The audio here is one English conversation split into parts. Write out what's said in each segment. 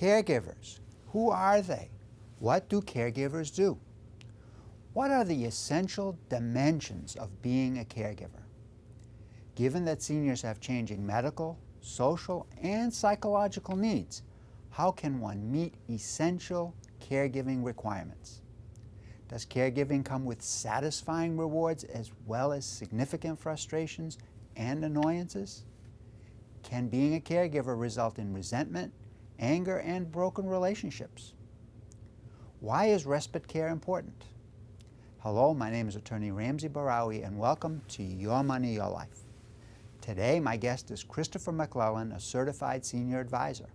Caregivers. Who are they? What do caregivers do? What are the essential dimensions of being a caregiver? Given that seniors have changing medical, social, and psychological needs, how can one meet essential caregiving requirements? Does caregiving come with satisfying rewards as well as significant frustrations and annoyances? Can being a caregiver result in resentment, anger, and broken relationships? Why is respite care important? Hello, my name is Attorney Ramsey Bahrawy, and welcome to Your Money, Your Life. Today, my guest is Christopher MacLellan, a certified senior advisor.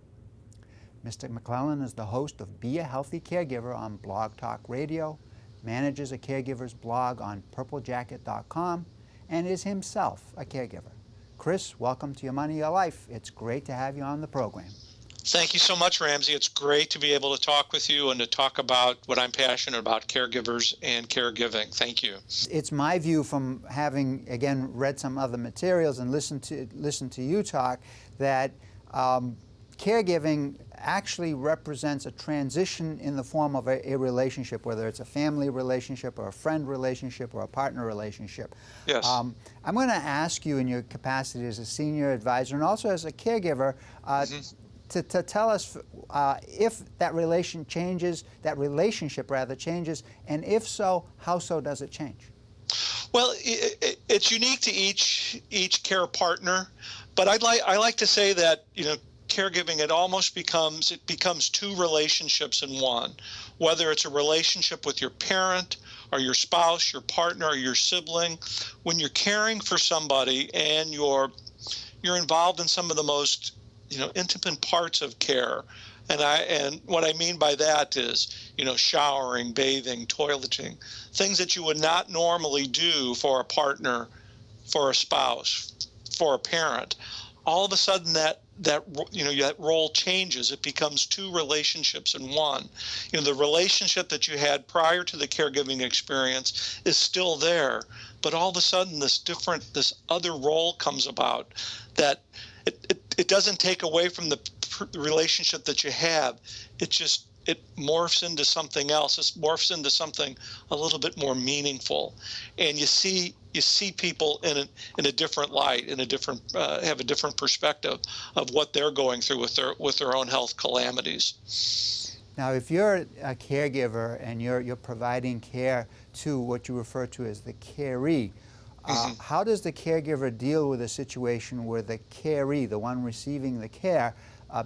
Mr. MacLellan is the host of Be a Healthy Caregiver on Blog Talk Radio, manages a caregiver's blog on purplejacket.com, and is himself a caregiver. Chris, welcome to Your Money, Your Life. It's great to have you on the program. Thank you so much, Ramsey. It's great to be able to talk with you and to talk about what I'm passionate about, caregivers and caregiving. Thank you. It's my view, from having, again, read some other materials and listened to you talk, that caregiving actually represents a transition in the form of a relationship, whether it's a family relationship or a friend relationship or a partner relationship. Yes. I'm going to ask you, in your capacity as a senior advisor and also as a caregiver, to tell us if that relationship changes, and if so, how so does it change? Well, it's unique to each care partner, but I like to say that, caregiving, it almost becomes two relationships in one. Whether it's a relationship with your parent or your spouse, your partner, or your sibling, when you're caring for somebody and you're involved in some of the most intimate parts of care. And what I mean by that is, showering, bathing, toileting, things that you would not normally do for a partner, for a spouse, for a parent. All of a sudden that role changes. It becomes two relationships in one. The relationship that you had prior to the caregiving experience is still there, but all of a sudden this other role comes about that it doesn't take away from the relationship that you have. It morphs into something else. It morphs into something a little bit more meaningful, and you see people in a different light, have a different perspective of what they're going through with their own health calamities. Now, if you're a caregiver and you're providing care to what you refer to as the caree, how does the caregiver deal with a situation where the caree, the one receiving the care,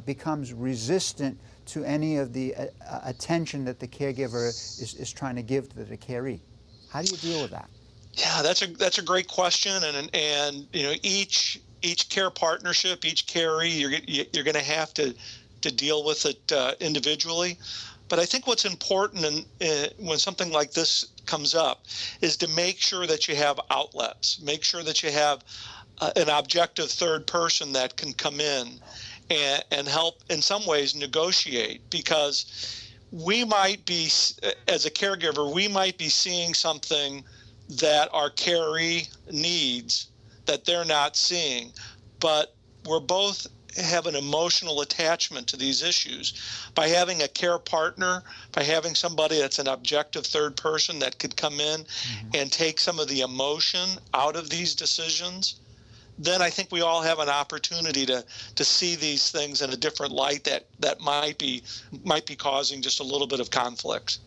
becomes resistant to any of the attention that the caregiver is trying to give to the caree? How do you deal with that? Yeah, that's a great question, and each care partnership, each caree, you're going to have to deal with it individually. But I think what's important when something like this comes up is to make sure that you have outlets, make sure that you have an objective third person that can come in and help in some ways negotiate, because we might be, as a caregiver, we might be seeing something that our caree needs that they're not seeing, but we're both have an emotional attachment to these issues. By having a care partner, by having somebody that's an objective third person that could come in and take some of the emotion out of these decisions, then I think we all have an opportunity to see these things in a different light that might be causing just a little bit of conflict.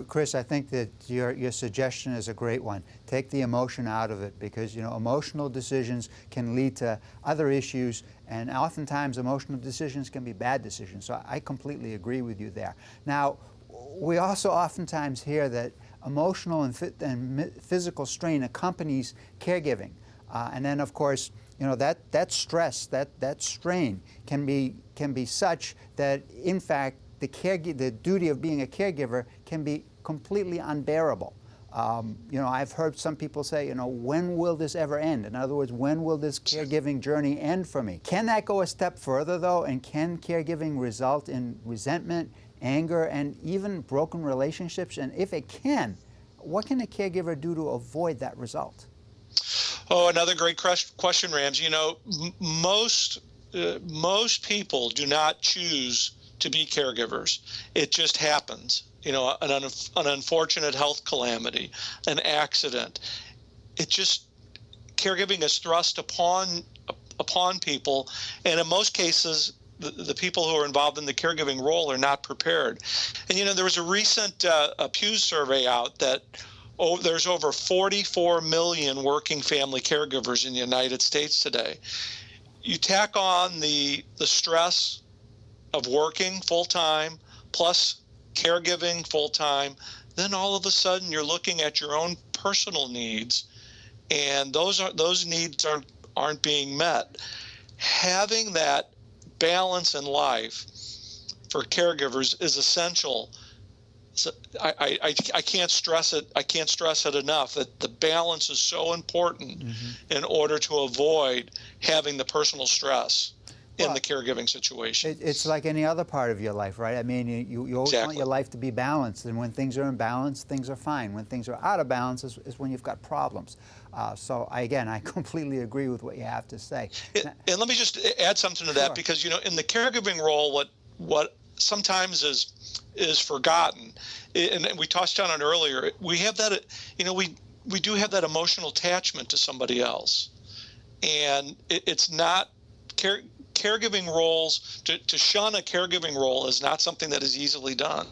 Chris, I think that your suggestion is a great one. Take the emotion out of it, because emotional decisions can lead to other issues, and oftentimes emotional decisions can be bad decisions. So I completely agree with you there. Now, we also oftentimes hear that emotional and physical strain accompanies caregiving, and then of course that stress, that strain can be such that in fact the duty of being a caregiver can be completely unbearable. I've heard some people say, when will this ever end? In other words, when will this caregiving journey end for me? Can that go a step further, though? And can caregiving result in resentment, anger, and even broken relationships? And if it can, what can a caregiver do to avoid that result? Oh, another great question, Ramsey. Most people do not choose to be caregivers. It just happens. An unfortunate health calamity, an accident. Caregiving is thrust upon people, and in most cases, the people who are involved in the caregiving role are not prepared. And there was a recent Pew survey out that there's over 44 million working family caregivers in the United States today. You tack on the stress of working full-time plus caregiving full-time, then all of a sudden you're looking at your own personal needs, and those needs aren't being met. Having that balance in life for caregivers is essential. So I can't stress it. I can't stress it enough that the balance is so important in order to avoid having the personal stress in the caregiving situation. It's like any other part of your life, right? I mean, you always want your life to be balanced, and when things are in balance, things are fine. When things are out of balance is when you've got problems. So I completely agree with what you have to say. And let me just add something to that, because in the caregiving role, what sometimes is forgotten, and we touched on it earlier. We have that, we do have that emotional attachment to somebody else, and it's not caregiving roles. To shun a caregiving role is not something that is easily done,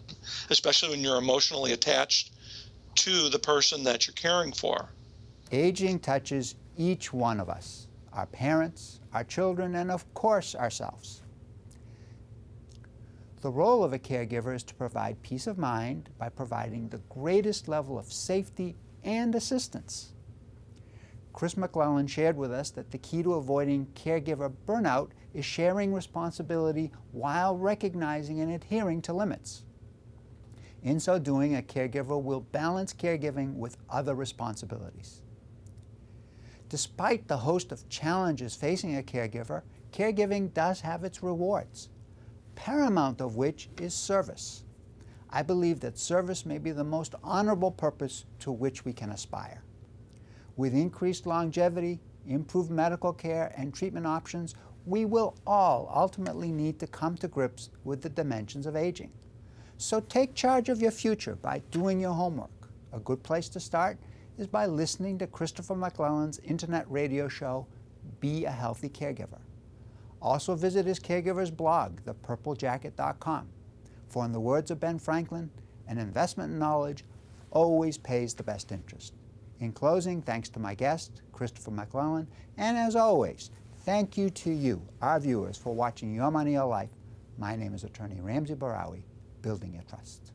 especially when you're emotionally attached to the person that you're caring for. Aging touches each one of us, our parents, our children, and of course ourselves. The role of a caregiver is to provide peace of mind by providing the greatest level of safety and assistance. Chris MacLellan shared with us that the key to avoiding caregiver burnout is sharing responsibility while recognizing and adhering to limits. In so doing, a caregiver will balance caregiving with other responsibilities. Despite the host of challenges facing a caregiver, caregiving does have its rewards, paramount of which is service. I believe that service may be the most honorable purpose to which we can aspire. With increased longevity, improved medical care, and treatment options, we will all ultimately need to come to grips with the dimensions of aging. So take charge of your future by doing your homework. A good place to start is by listening to Christopher MacLellan's internet radio show, Be a Healthy Caregiver. Also visit his caregiver's blog, thepurplejacket.com. For in the words of Ben Franklin, an investment in knowledge always pays the best interest. In closing, thanks to my guest, Christopher MacLellan, and as always, thank you to you, our viewers, for watching Your Money, Your Life. My name is attorney Ramsey Bahrawy, Building Your Trust.